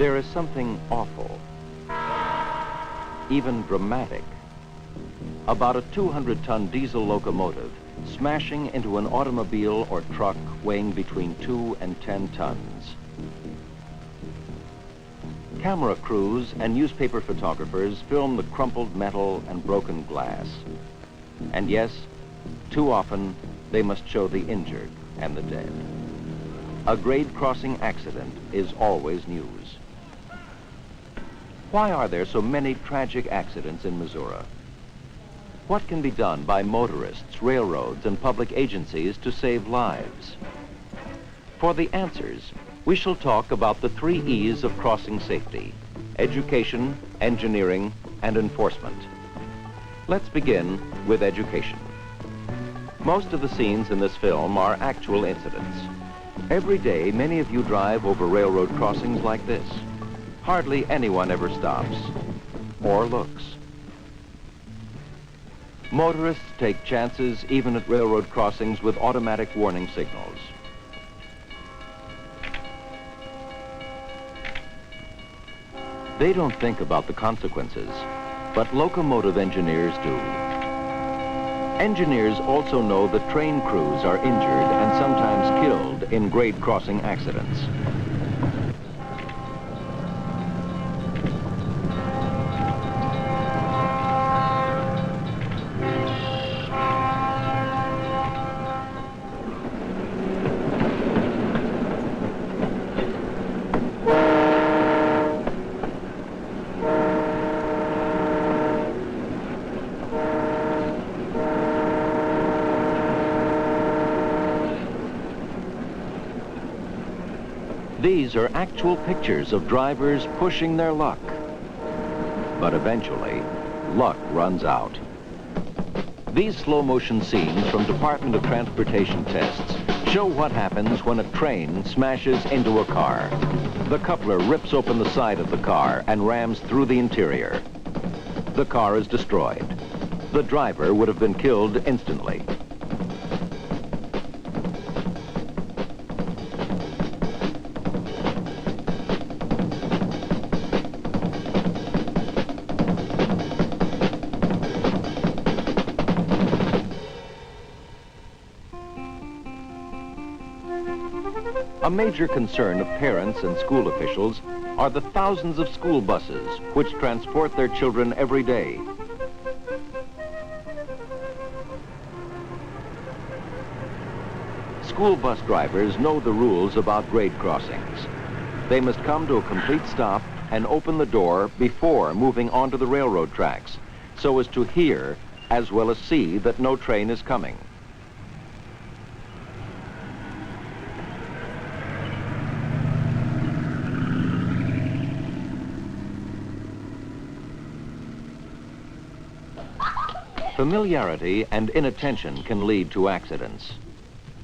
There is something awful, even dramatic, about a 200-ton diesel locomotive smashing into an automobile or truck weighing between 2 and 10 tons. Camera crews and newspaper photographers film the crumpled metal and broken glass. And yes, too often, they must show the injured and the dead. A grade crossing accident is always news. Why are there so many tragic accidents in Missouri? What can be done by motorists, railroads, and public agencies to save lives? For the answers, we shall talk about the 3 E's of crossing safety: education, engineering, and enforcement. Let's begin with education. Most of the scenes in this film are actual incidents. Every day, many of you drive over railroad crossings like this. Hardly anyone ever stops or looks. Motorists take chances even at railroad crossings with automatic warning signals. They don't think about the consequences, but locomotive engineers do. Engineers also know that train crews are injured and sometimes killed in grade crossing accidents. These are actual pictures of drivers pushing their luck. But eventually, luck runs out. These slow-motion scenes from Department of Transportation tests show what happens when a train smashes into a car. The coupler rips open the side of the car and rams through the interior. The car is destroyed. The driver would have been killed instantly. A major concern of parents and school officials are the thousands of school buses which transport their children every day. School bus drivers know the rules about grade crossings. They must come to a complete stop and open the door before moving onto the railroad tracks, so as to hear as well as see that no train is coming. Familiarity and inattention can lead to accidents.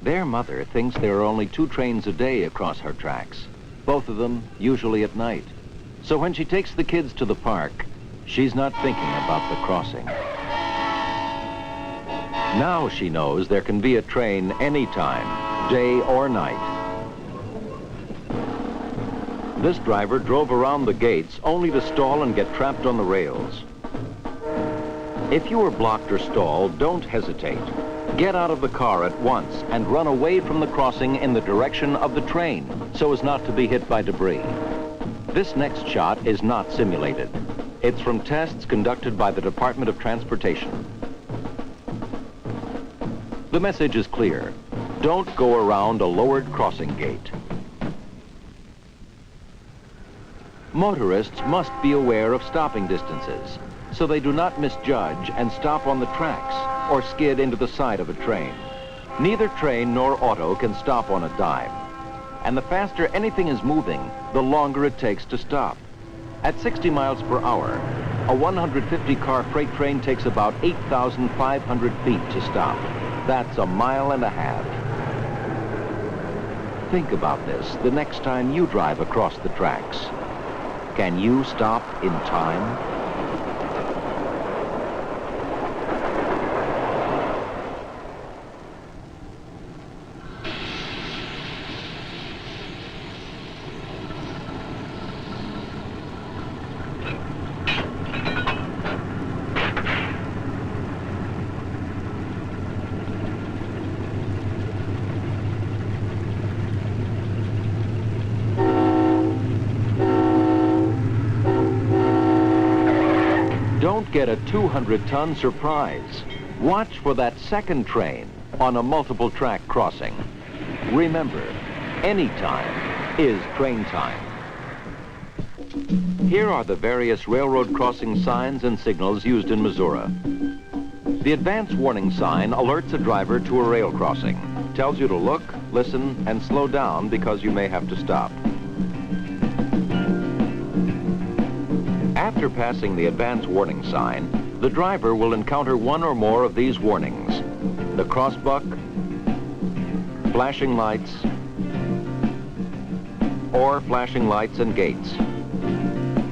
Their mother thinks there are only 2 trains a day across her tracks, both of them usually at night. So when she takes the kids to the park, she's not thinking about the crossing. Now she knows there can be a train anytime, day or night. This driver drove around the gates only to stall and get trapped on the rails. If you are blocked or stalled, don't hesitate. Get out of the car at once and run away from the crossing in the direction of the train so as not to be hit by debris. This next shot is not simulated. It's from tests conducted by the Department of Transportation. The message is clear. Don't go around a lowered crossing gate. Motorists must be aware of stopping distances, so they do not misjudge and stop on the tracks or skid into the side of a train. Neither train nor auto can stop on a dime. And the faster anything is moving, the longer it takes to stop. At 60 miles per hour, a 150-car freight train takes about 8,500 feet to stop. That's 1.5 miles. Think about this the next time you drive across the tracks. Can you stop in time? might get a 200-ton surprise. Watch for that second train on a multiple track crossing. Remember, any time is train time. Here are the various railroad crossing signs and signals used in Missouri. The advance warning sign alerts a driver to a rail crossing, tells you to look, listen, and slow down because you may have to stop. After passing the advance warning sign, the driver will encounter one or more of these warnings: the crossbuck, flashing lights, or flashing lights and gates.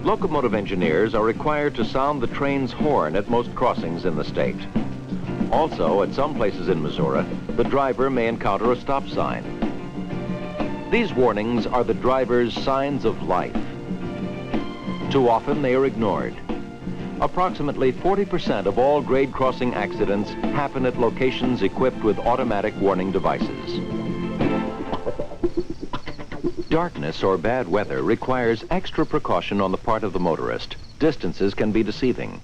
Locomotive engineers are required to sound the train's horn at most crossings in the state. Also, at some places in Missouri, the driver may encounter a stop sign. These warnings are the driver's signs of life. Too often they are ignored. Approximately 40% of all grade crossing accidents happen at locations equipped with automatic warning devices. Darkness or bad weather requires extra precaution on the part of the motorist. Distances can be deceiving.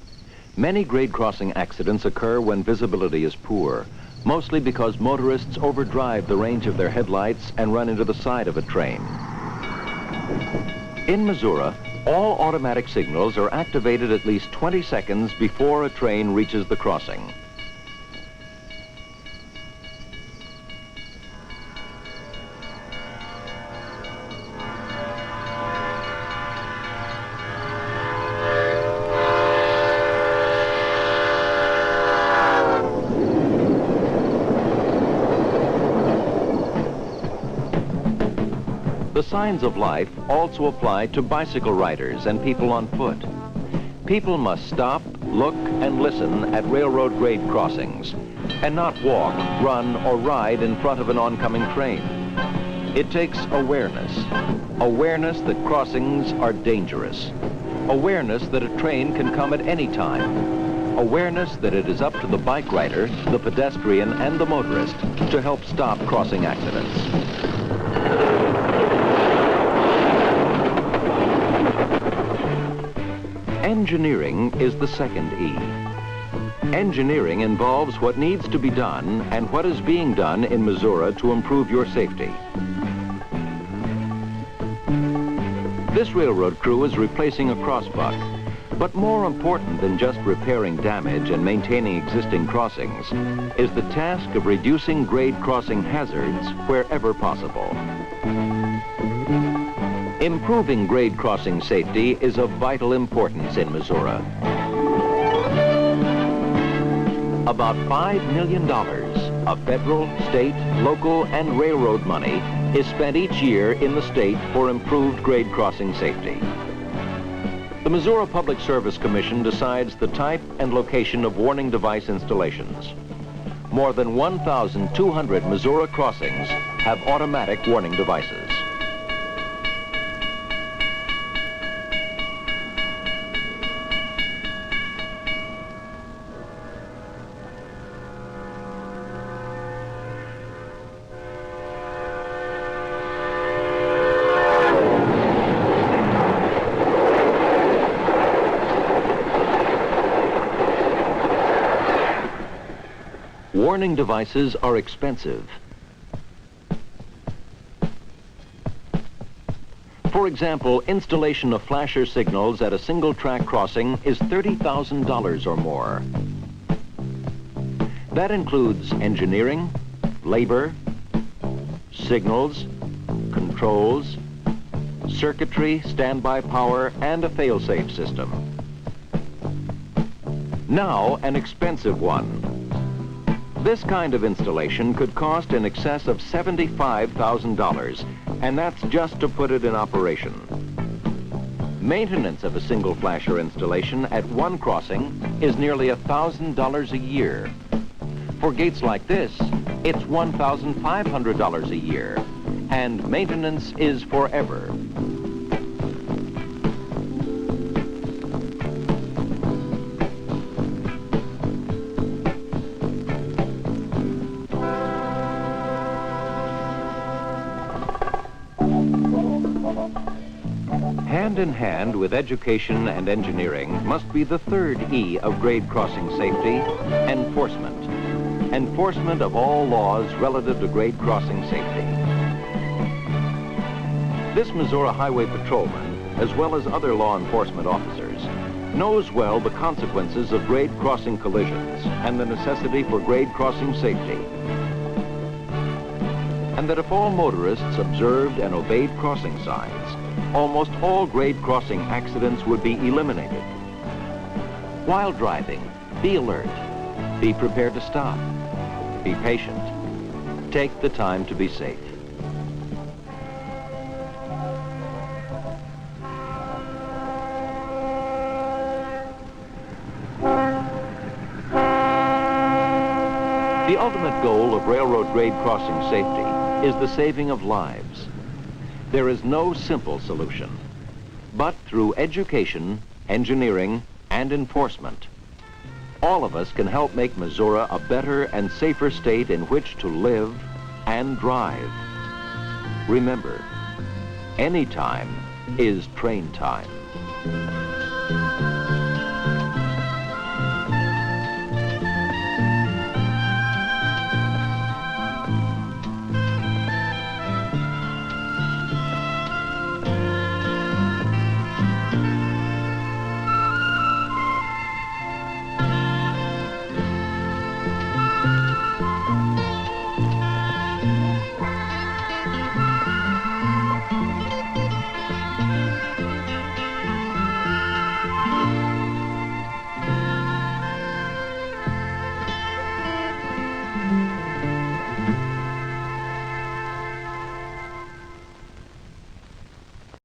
Many grade crossing accidents occur when visibility is poor, mostly because motorists overdrive the range of their headlights and run into the side of a train. In Missouri, all automatic signals are activated at least 20 seconds before a train reaches the crossing. The signs of life also apply to bicycle riders and people on foot. People must stop, look, and listen at railroad grade crossings, and not walk, run, or ride in front of an oncoming train. It takes awareness. Awareness that crossings are dangerous. Awareness that a train can come at any time. Awareness that it is up to the bike rider, the pedestrian, and the motorist to help stop crossing accidents. Engineering is the second E. Engineering involves what needs to be done and what is being done in Missouri to improve your safety. This railroad crew is replacing a crossbuck, but more important than just repairing damage and maintaining existing crossings is the task of reducing grade crossing hazards wherever possible. Improving grade crossing safety is of vital importance in Missouri. About $5 million of federal, state, local, and railroad money is spent each year in the state for improved grade crossing safety. The Missouri Public Service Commission decides the type and location of warning device installations. More than 1,200 Missouri crossings have automatic warning devices. Warning devices are expensive. For example, installation of flasher signals at a single track crossing is $30,000 or more. That includes engineering, labor, signals, controls, circuitry, standby power, and a fail-safe system. Now, an expensive one. This kind of installation could cost in excess of $75,000, and that's just to put it in operation. Maintenance of a single flasher installation at one crossing is nearly $1,000 a year. For gates like this, it's $1,500 a year, and maintenance is forever. Hand in hand with education and engineering must be the third E of grade crossing safety, enforcement. Enforcement of all laws relative to grade crossing safety. This Missouri Highway Patrolman, as well as other law enforcement officers, knows well the consequences of grade crossing collisions and the necessity for grade crossing safety. And that if all motorists observed and obeyed crossing signs, almost all grade crossing accidents would be eliminated. While driving, be alert. Be prepared to stop. Be patient. Take the time to be safe. The ultimate goal of railroad grade crossing safety is the saving of lives. There is no simple solution, but through education, engineering, and enforcement, all of us can help make Missouri a better and safer state in which to live and drive. Remember, any time is train time.